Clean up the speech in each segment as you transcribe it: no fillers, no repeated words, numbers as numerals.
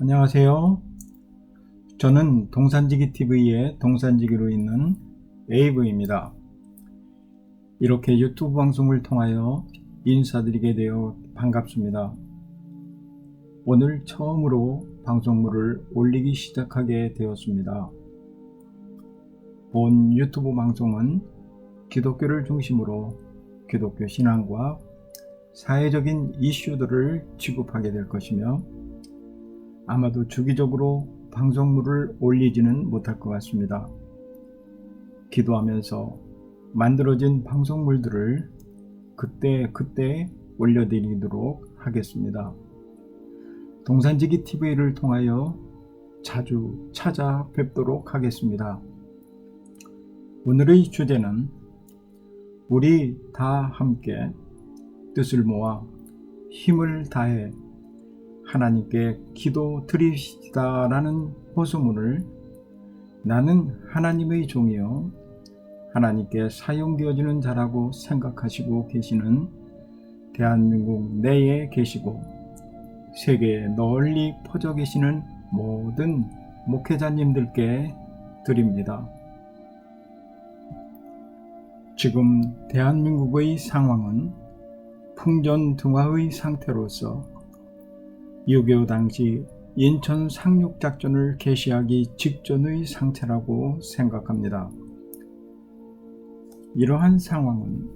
안녕하세요. 저는 동산지기TV의 동산지기로 있는 에이브입니다. 이렇게 유튜브 방송을 통하여 인사드리게 되어 반갑습니다. 오늘 처음으로 방송물을 올리기 시작하게 되었습니다. 본 유튜브 방송은 기독교를 중심으로 기독교 신앙과 사회적인 이슈들을 취급하게 될 것이며 아마도 주기적으로 방송물을 올리지는 못할 것 같습니다. 기도하면서 만들어진 방송물들을 그때 올려드리도록 하겠습니다. 동산지기TV를 통하여 자주 찾아뵙도록 하겠습니다. 오늘의 주제는 우리 다 함께 뜻을 모아 힘을 다해 하나님께 기도 드립시다 라는 호소문을 나는 하나님의 종이요 하나님께 사용되어지는 자라고 생각하시고 계시는 대한민국 내에 계시고 세계에 널리 퍼져 계시는 모든 목회자님들께 드립니다. 지금 대한민국의 상황은 풍전등화의 상태로서 6.25 당시 인천 상륙작전을 개시하기 직전의 상태라고 생각합니다. 이러한 상황은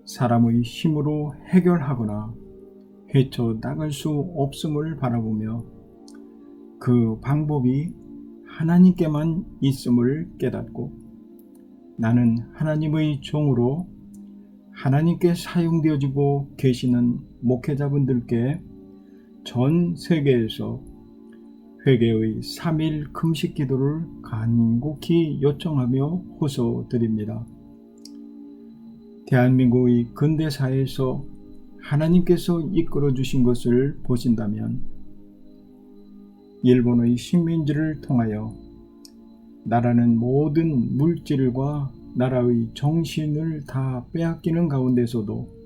사람의 힘으로 해결하거나 헤쳐나갈 수 없음을 바라보며 그 방법이 하나님께만 있음을 깨닫고 나는 하나님의 종으로 하나님께 사용되어지고 계시는 목회자분들께 전 세계에서 회개의 3일 금식 기도를 간곡히 요청하며 호소드립니다. 대한민국의 근대사에서 하나님께서 이끌어 주신 것을 보신다면 일본의 식민지를 통하여 나라는 모든 물질과 나라의 정신을 다 빼앗기는 가운데서도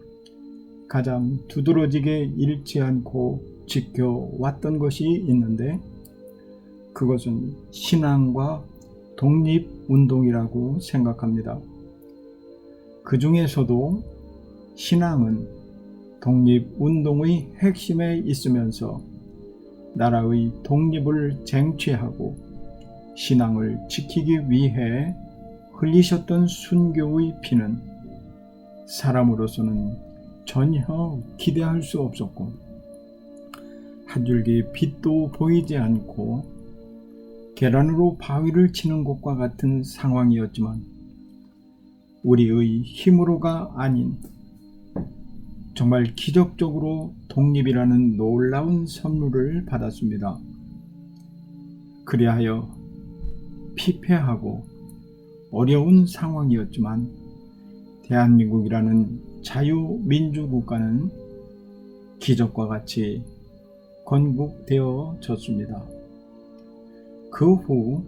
가장 두드러지게 잃지 않고 지켜왔던 것이 있는데 그것은 신앙과 독립운동이라고 생각합니다. 그 중에서도 신앙은 독립운동의 핵심에 있으면서 나라의 독립을 쟁취하고 신앙을 지키기 위해 흘리셨던 순교의 피는 사람으로서는 전혀 기대할 수 없었고 한 줄기 빛도 보이지 않고 계란으로 바위를 치는 것과 같은 상황이었지만 우리의 힘으로가 아닌 정말 기적적으로 독립이라는 놀라운 선물을 받았습니다. 그리하여 피폐하고 어려운 상황이었지만 대한민국이라는 자유민주국가는 기적과 같이 건국되어졌습니다. 그 후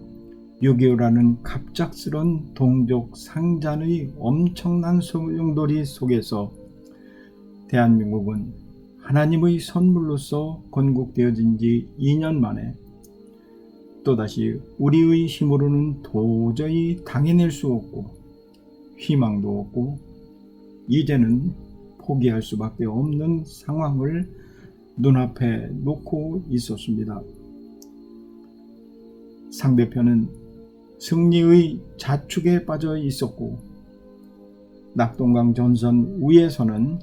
6.25라는 갑작스런 동족 상잔의 엄청난 소용돌이 속에서 대한민국은 하나님의 선물로서 건국되어진 지 2년 만에 또다시 우리의 힘으로는 도저히 당해낼 수 없고 희망도 없고 이제는 포기할 수밖에 없는 상황을 눈앞에 놓고 있었습니다. 상대편은 승리의 자축에 빠져 있었고 낙동강 전선 위에서는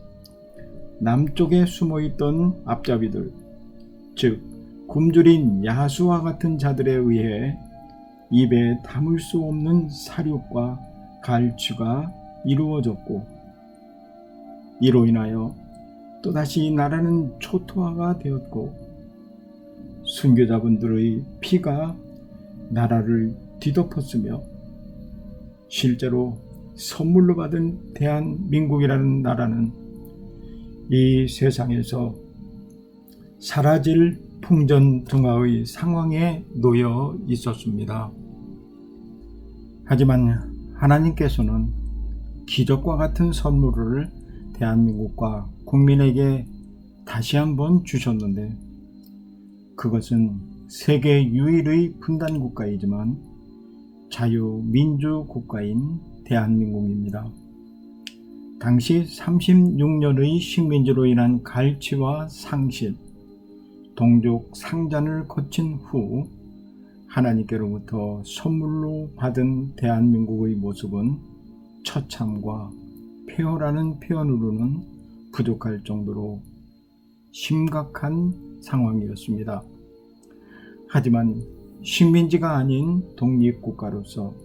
남쪽에 숨어있던 앞잡이들, 즉 굶주린 야수와 같은 자들에 의해 입에 담을 수 없는 사륙과 갈취가 이루어졌고 이로 인하여 또다시 나라는 초토화가 되었고 순교자분들의 피가 나라를 뒤덮었으며 실제로 선물로 받은 대한민국이라는 나라는 이 세상에서 사라질 풍전등화의 상황에 놓여 있었습니다. 하지만 하나님께서는 기적과 같은 선물을 대한민국과 국민에게 다시 한번 주셨는데 그것은 세계 유일의 분단 국가이지만 자유민주 국가인 대한민국입니다. 당시 36년의 식민지로 인한 갈취와 상실, 동족 상잔을 거친 후 하나님께로부터 선물로 받은 대한민국의 모습은 처참과 폐허라는 표현으로는 부족할 정도로 심각한 상황이었습니다. 하지만 식민지가 아닌 독립국가로서,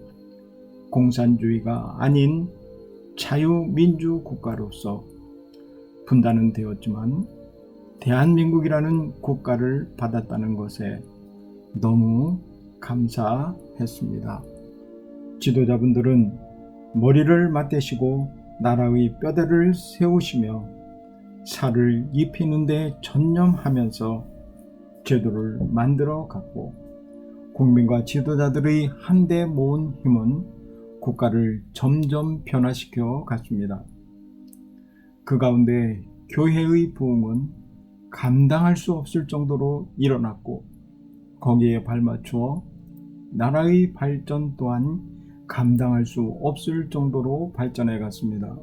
공산주의가 아닌 자유민주 국가로서 분단은 되었지만 대한민국이라는 국가를 받았다는 것에 너무 감사했습니다. 지도자분들은 머리를 맞대시고 나라의 뼈대를 세우시며 살을 입히는 데 전념하면서 제도를 만들어 갔고, 국민과 지도자들의 한데 모은 힘은 국가를 점점 변화시켜 갔습니다. 그 가운데 교회의 부흥은 감당할 수 없을 정도로 일어났고, 거기에 발맞추어 나라의 발전 또한 감당할 수 없을 정도로 발전해 갔습니다.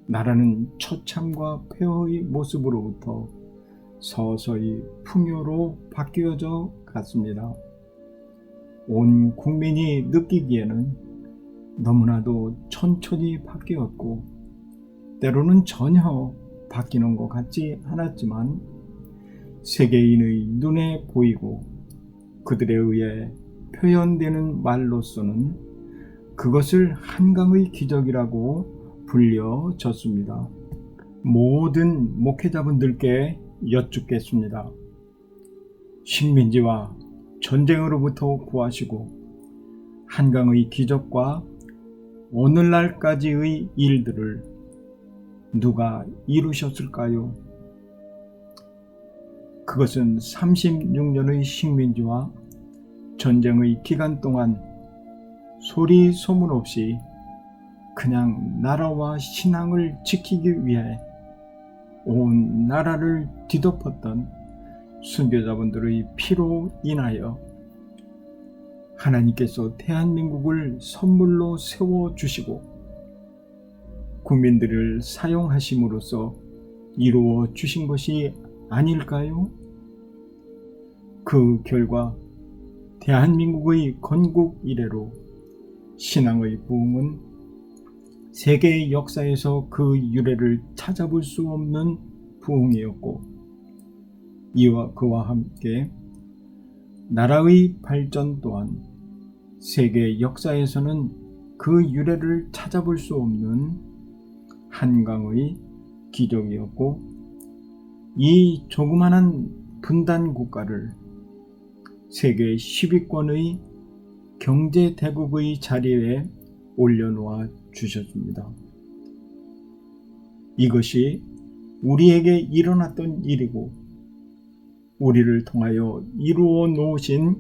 나라는 처참과 폐허의 모습으로부터 서서히 풍요로 바뀌어져 갔습니다. 온 국민이 느끼기에는 너무나도 천천히 바뀌었고, 때로는 전혀 바뀌는 것 같지 않았지만 세계인의 눈에 보이고 그들에 의해 표현되는 말로서는 그것을 한강의 기적이라고 불려졌습니다. 모든 목회자분들께 여쭙겠습니다. 식민지와 전쟁으로부터 구하시고 한강의 기적과 오늘날까지의 일들을 누가 이루셨을까요? 그것은 36년의 식민지와 전쟁의 기간 동안 소리 소문 없이 그냥 나라와 신앙을 지키기 위해 온 나라를 뒤덮었던 순교자분들의 피로 인하여 하나님께서 대한민국을 선물로 세워주시고 국민들을 사용하심으로써 이루어 주신 것이 아닐까요? 그 결과 대한민국의 건국 이래로 신앙의 부흥은 세계 역사에서 그 유래를 찾아볼 수 없는 부흥이었고, 그와 함께 나라의 발전 또한 세계 역사에서는 그 유래를 찾아볼 수 없는 한강의 기적이었고, 이 조그마한 분단 국가를 세계 10위권의 경제대국의 자리에 올려놓아 주셨습니다. 이것이 우리에게 일어났던 일이고, 우리를 통하여 이루어 놓으신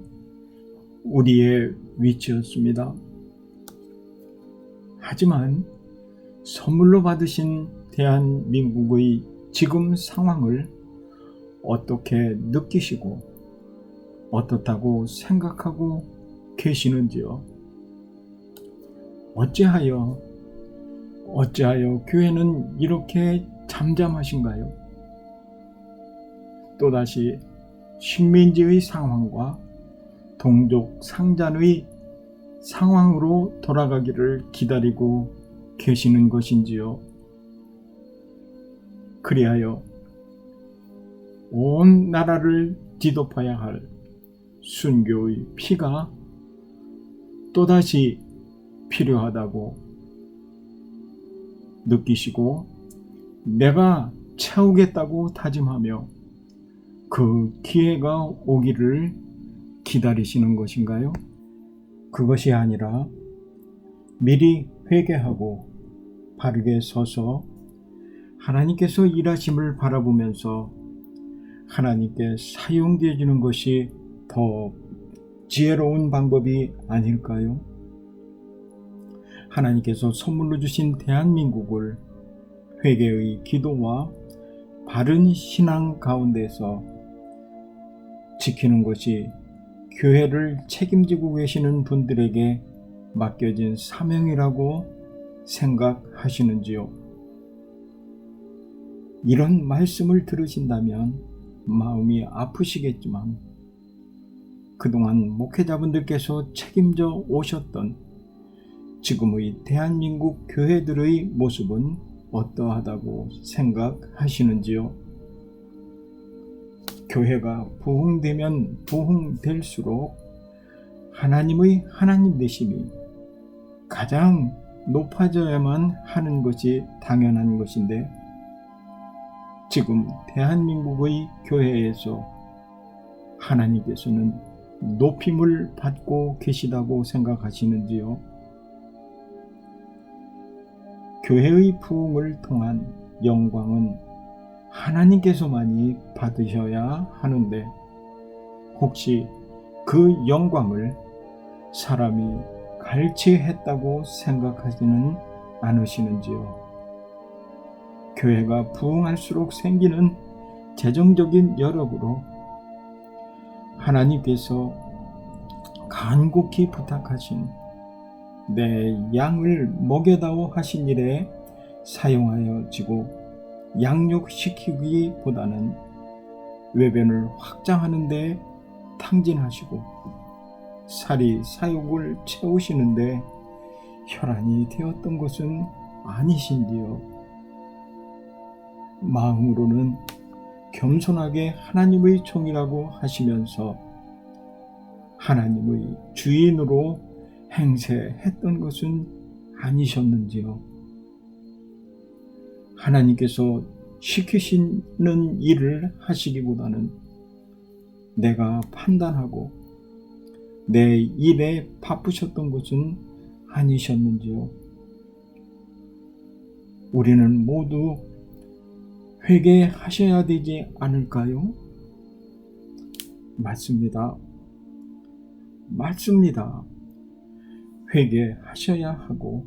우리의 위치였습니다. 하지만 선물로 받으신 대한민국의 지금 상황을 어떻게 느끼시고 어떻다고 생각하고 계시는지요? 어찌하여 교회는 이렇게 잠잠하신가요? 또다시 식민지의 상황과 동족 상잔의 상황으로 돌아가기를 기다리고 계시는 것인지요? 그리하여 온 나라를 뒤덮어야 할 순교의 피가 또다시 필요하다고 느끼시고 내가 채우겠다고 다짐하며 그 기회가 오기를 기다리시는 것인가요? 그것이 아니라 미리 회개하고 바르게 서서 하나님께서 일하심을 바라보면서 하나님께 사용되어지는 것이 더 지혜로운 방법이 아닐까요? 하나님께서 선물로 주신 대한민국을 회개의 기도와 바른 신앙 가운데서 지키는 것이 교회를 책임지고 계시는 분들에게 맡겨진 사명이라고 생각하시는지요? 이런 말씀을 들으신다면 마음이 아프시겠지만 그동안 목회자분들께서 책임져 오셨던 지금의 대한민국 교회들의 모습은 어떠하다고 생각하시는지요? 교회가 부흥되면 부흥될수록 하나님의 하나님 되심이 가장 높아져야만 하는 것이 당연한 것인데 지금 대한민국의 교회에서 하나님께서는 높임을 받고 계시다고 생각하시는지요? 교회의 부흥을 통한 영광은 하나님께서만이 받으셔야 하는데 혹시 그 영광을 사람이 갈취했다고 생각하지는 않으시는지요? 교회가 부흥할수록 생기는 재정적인 여력으로 하나님께서 간곡히 부탁하신 내 양을 먹여다오 하신 일에 사용하여지고 양육시키기보다는 외변을 확장하는 데 탕진하시고 살이 사욕을 채우시는데 혈안이 되었던 것은 아니신지요? 마음으로는 겸손하게 하나님의 종이라고 하시면서 하나님의 주인으로 행세했던 것은 아니셨는지요? 하나님께서 시키시는 일을 하시기보다는 내가 판단하고 내 일에 바쁘셨던 것은 아니셨는지요? 우리는 모두 회개하셔야 되지 않을까요? 맞습니다. 회개하셔야 하고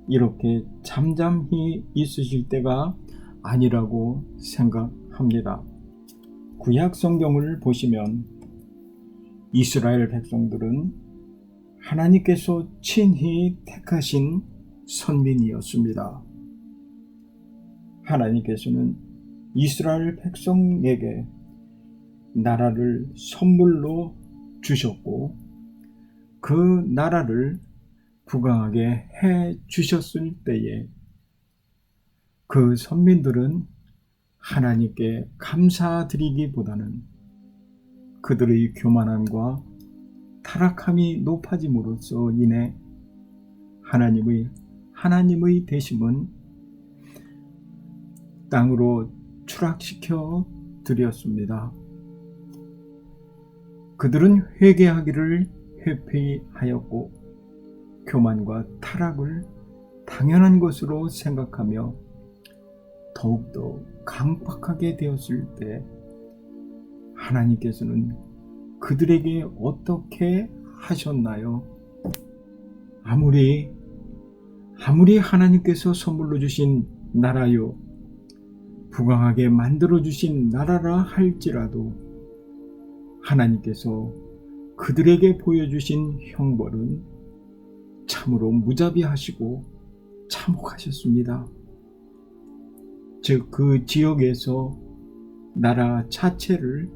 이렇게 잠잠히 있으실 때가 아니라고 생각합니다. 구약 성경을 보시면 이스라엘 백성들은 하나님께서 친히 택하신 선민이었습니다. 하나님께서는 이스라엘 백성에게 나라를 선물로 주셨고 그 나라를 부강하게 해 주셨을 때에 그 선민들은 하나님께 감사드리기보다는 그들의 교만함과 타락함이 높아짐으로써 인해 하나님의 되심은 땅으로 추락시켜 드렸습니다. 그들은 회개하기를 회피하였고 교만과 타락을 당연한 것으로 생각하며 더욱더 강박하게 되었을 때 하나님께서는 그들에게 어떻게 하셨나요? 아무리 하나님께서 선물로 주신 나라요 부강하게 만들어 주신 나라라 할지라도 하나님께서 그들에게 보여주신 형벌은 참으로 무자비하시고 참혹하셨습니다. 즉 그 지역에서 나라 자체를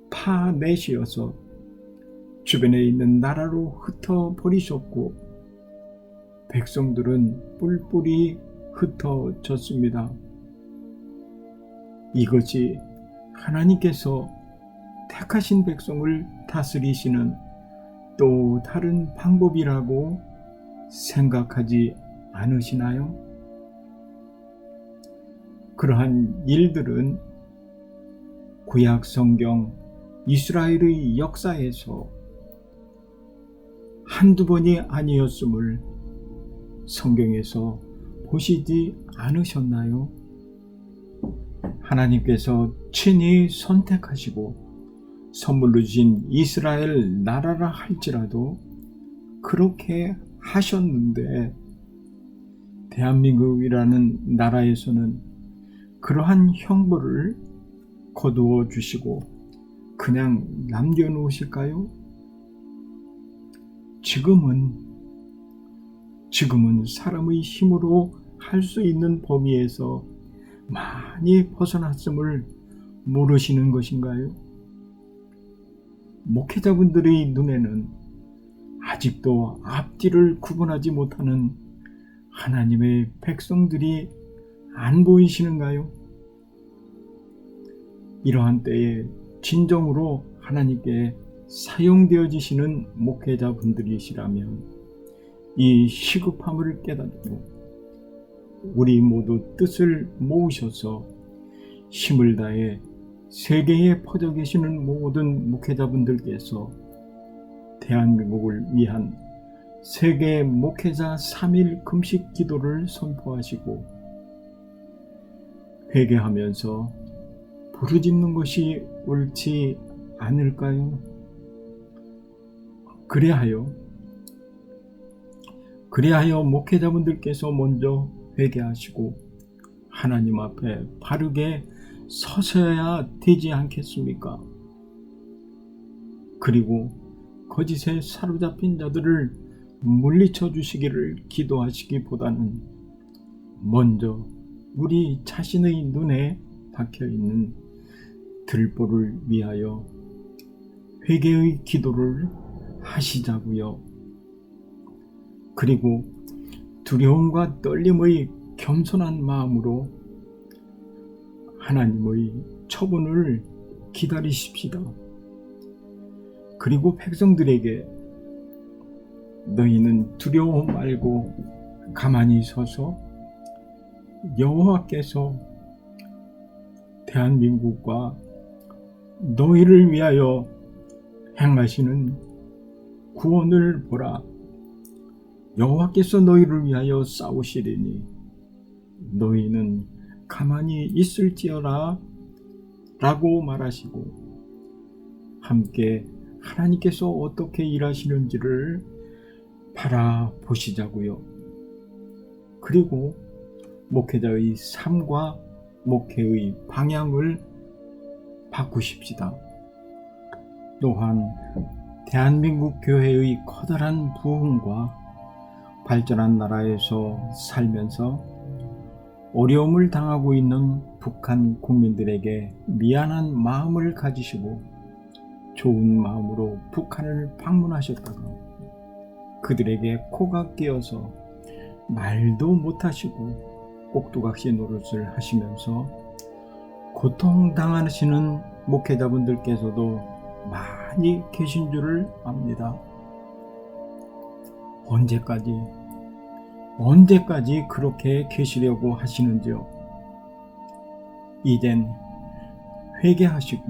파내시어서 주변에 있는 나라로 흩어버리셨고 백성들은 뿔뿔이 흩어졌습니다. 이것이 하나님께서 택하신 백성을 다스리시는 또 다른 방법이라고 생각하지 않으시나요? 그러한 일들은 구약 성경 이스라엘의 역사에서 한두 번이 아니었음을 성경에서 보시지 않으셨나요? 하나님께서 친히 선택하시고 선물로 주신 이스라엘 나라라 할지라도 그렇게 하셨는데 대한민국이라는 나라에서는 그러한 형벌을 거두어 주시고 그냥 남겨놓으실까요? 지금은 사람의 힘으로 할 수 있는 범위에서 많이 벗어났음을 모르시는 것인가요? 목회자분들의 눈에는 아직도 앞뒤를 구분하지 못하는 하나님의 백성들이 안 보이시는가요? 이러한 때에 진정으로 하나님께 사용되어지시는 목회자분들이시라면 이 시급함을 깨닫고 우리 모두 뜻을 모으셔서 힘을 다해 세계에 퍼져 계시는 모든 목회자분들께서 대한민국을 위한 세계 목회자 3일 금식 기도를 선포하시고 회개하면서 부르짖는 것이 옳지 않을까요? 그리하여 목회자분들께서 먼저 회개하시고 하나님 앞에 바르게 서셔야 되지 않겠습니까? 그리고 거짓에 사로잡힌 자들을 물리쳐 주시기를 기도하시기보다는 먼저 우리 자신의 눈에 박혀있는 들보를 위하여 회개의 기도를 하시자고요. 그리고 두려움과 떨림의 겸손한 마음으로 하나님의 처분을 기다리십시다. 그리고 백성들에게 너희는 두려워 말고 가만히 서서 여호와께서 대한민국과 너희를 위하여 행하시는 구원을 보라. 여호와께서 너희를 위하여 싸우시리니 너희는 가만히 있을지어라 라고 말하시고 함께 하나님께서 어떻게 일하시는지를 바라보시자고요. 그리고 목회자의 삶과 목회의 방향을 바꾸십시다. 또한 대한민국 교회의 커다란 부흥과 발전한 나라에서 살면서 어려움을 당하고 있는 북한 국민들에게 미안한 마음을 가지시고 좋은 마음으로 북한을 방문하셨다가 그들에게 코가 끼어서 말도 못하시고 꼭두각시 노릇을 하시면서 고통당하시는 목회자분들께서도 많이 계신 줄을 압니다. 언제까지 그렇게 계시려고 하시는지요? 이젠 회개하시고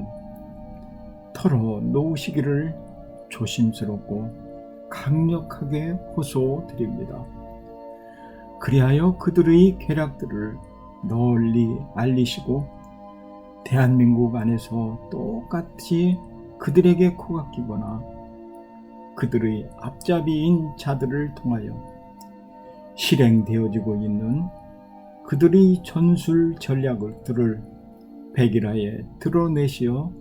털어놓으시기를 조심스럽고 강력하게 호소드립니다. 그리하여 그들의 계략들을 널리 알리시고 대한민국 안에서 똑같이 그들에게 코가 끼거나 그들의 앞잡이인 자들을 통하여 실행되어지고 있는 그들의 전술 전략들을 백일하에 드러내시어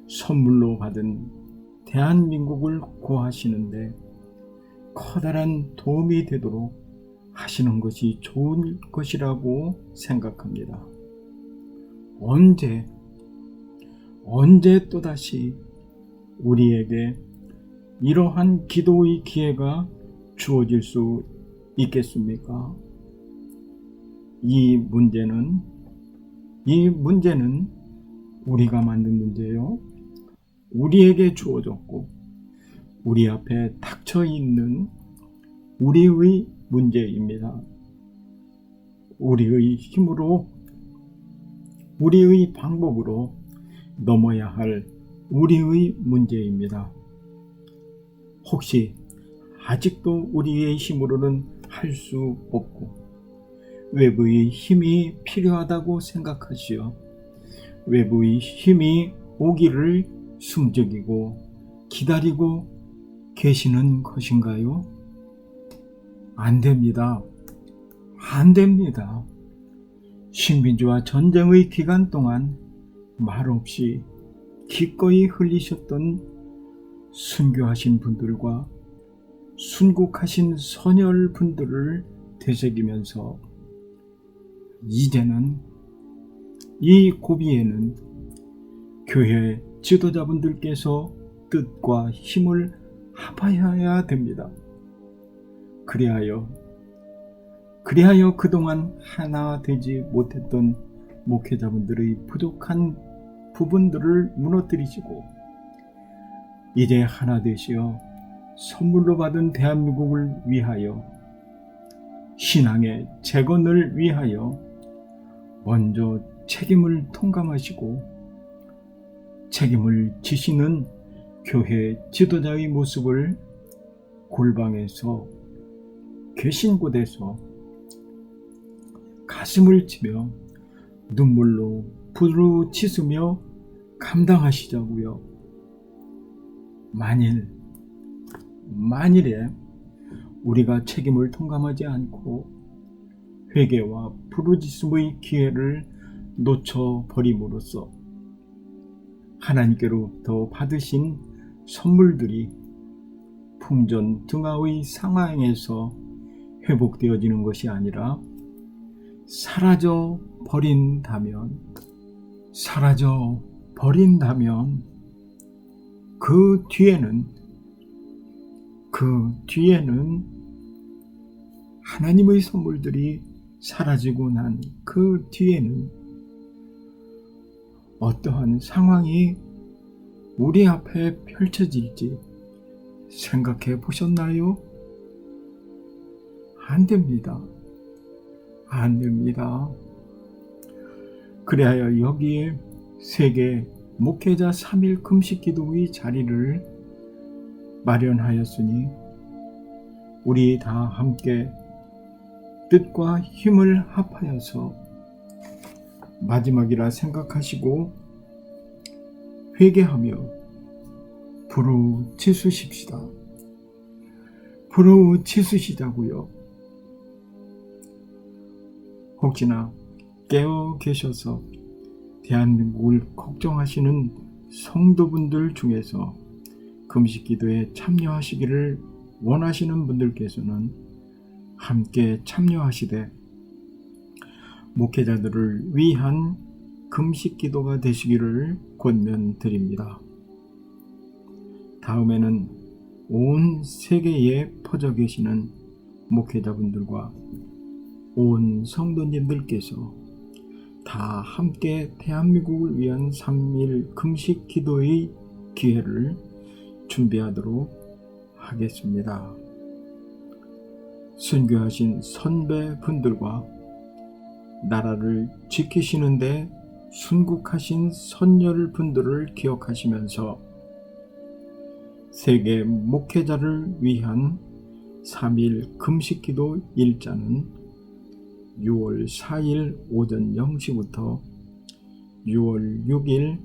선물로 받은 대한민국을 구하시는데 커다란 도움이 되도록 하시는 것이 좋을 것이라고 생각합니다. 언제 또다시 우리에게 이러한 기도의 기회가 주어질 수 있겠습니까? 이 문제는 우리가 만든 문제요. 우리에게 주어졌고 우리 앞에 닥쳐 있는 우리의 문제입니다. 우리의 힘으로 우리의 방법으로 넘어야 할 우리의 문제입니다. 혹시 아직도 우리의 힘으로는 할 수 없고 외부의 힘이 필요하다고 생각하시어 외부의 힘이 오기를 숨죽이고 기다리고 계시는 것인가요? 안 됩니다. 식민지와 전쟁의 기간 동안 말없이 기꺼이 흘리셨던 순교하신 분들과 순국하신 선열 분들을 되새기면서 이제는 이 고비에는 교회 지도자분들께서 뜻과 힘을 합하여야 됩니다. 그리하여 그동안 하나 되지 못했던 목회자분들의 부족한 부분들을 무너뜨리시고 이제 하나 되시어 선물로 받은 대한민국을 위하여 신앙의 재건을 위하여 먼저 책임을 통감하시고 책임을 지시는 교회 지도자의 모습을 골방에서 계신 곳에서 가슴을 치며 눈물로 부르짖으며 감당하시자고요. 만일에 우리가 책임을 통감하지 않고 회개와 부르짖음의 기회를 놓쳐버림으로써 하나님께로부터 받으신 선물들이 풍전등화의 상황에서 회복되어지는 것이 아니라 사라져 버린다면 그 뒤에는 하나님의 선물들이 사라지고 난 그 뒤에는 어떠한 상황이 우리 앞에 펼쳐질지 생각해 보셨나요? 안 됩니다. 그리하여 여기에 세계 목회자 3일 금식 기도의 자리를 마련하였으니 우리 다 함께 뜻과 힘을 합하여서 마지막이라 생각하시고 회개하며 부르짖으시자고요. 혹시나 깨어 계셔서 대한민국을 걱정하시는 성도분들 중에서 금식 기도에 참여하시기를 원하시는 분들께서는 함께 참여하시되 목회자들을 위한 금식 기도가 되시기를 권면드립니다. 다음에는 온 세계에 퍼져 계시는 목회자분들과 온 성도님들께서 다 함께 대한민국을 위한 3일 금식 기도의 기회를 준비하도록 하겠습니다. 순교하신 선배분들과 나라를 지키시는데 순국하신 선열분들을 기억하시면서 세계 목회자를 위한 3일 금식기도 일자는 6월 4일 오전 0시부터 6월 6일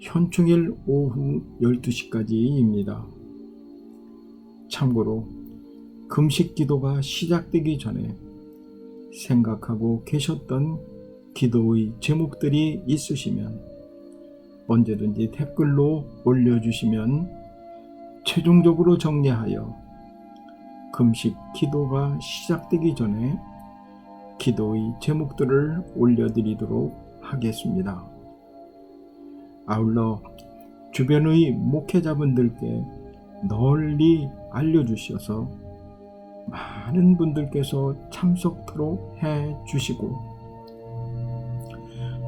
현충일 오후 12시까지입니다. 참고로 금식기도가 시작되기 전에 생각하고 계셨던 기도의 제목들이 있으시면 언제든지 댓글로 올려주시면 최종적으로 정리하여 금식 기도가 시작되기 전에 기도의 제목들을 올려드리도록 하겠습니다. 아울러 주변의 목회자분들께 널리 알려주셔서 많은 분들께서 참석토록 해주시고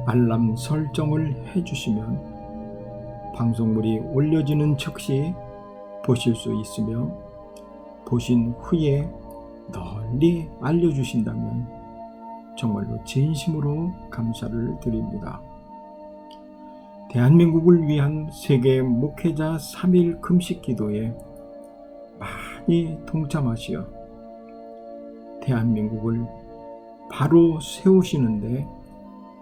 알람 설정을 해주시면 방송물이 올려지는 즉시 보실 수 있으며 보신 후에 널리 알려주신다면 정말로 진심으로 감사를 드립니다. 대한민국을 위한 세계 목회자 3일 금식 기도에 많이 동참하시어 대한민국을 바로 세우시는데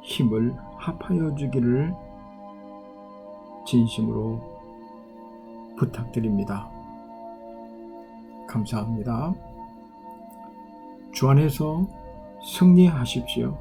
힘을 합하여 주기를 진심으로 부탁드립니다. 감사합니다. 주 안에서 승리하십시오.